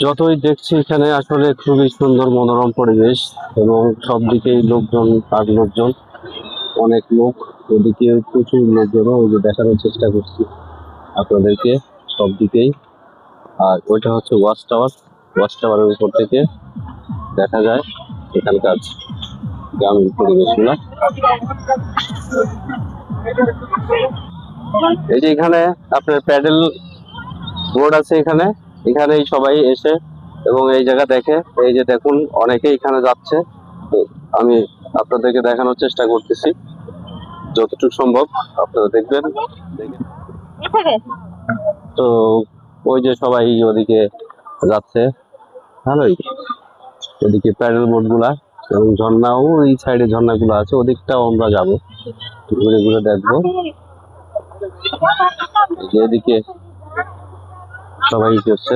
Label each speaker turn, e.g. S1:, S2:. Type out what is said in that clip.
S1: যতই দেখছি এখানে আসলে খুবই সুন্দর মনোরম পরিবেশ এবং সব দিকেই লোকজন আর লোকজন, অনেক লোক, ওদিকে প্রচুর লোকজন, ওই যে দেখানোর চেষ্টা করছি আপনাদেরকে সব দিকেই। আর ওইটা হচ্ছে ওয়াচ টাওয়ার, ওয়াচ টাওয়ারের উপর থেকে দেখা যায় এখানকার গ্রামীণ পরিবেশগুলো। এই যে এখানে আপনার প্যাডেল বোর্ড আছে, এখানে এখানেই সবাই এসে এবং এই জায়গা দেখে। এই যে দেখুন অনেকে এখানে যাচ্ছে, তো আমি আপনাদেরকে দেখানোর চেষ্টা করতেছি যতটুকু সম্ভব, আপনারা দেখবেন। তো ওই যে সবাই ওদিকে যাচ্ছে, ভালোই। ওদিকে প্যাডেল বোর্ড গুলা এবং ঝর্ণাও, ওই সাইডে ঝর্ণা গুলো আছে, ওদিকটাও আমরা যাবো, ঘুরে ঘুরে দেখবো। এদিকে সবাই করছে।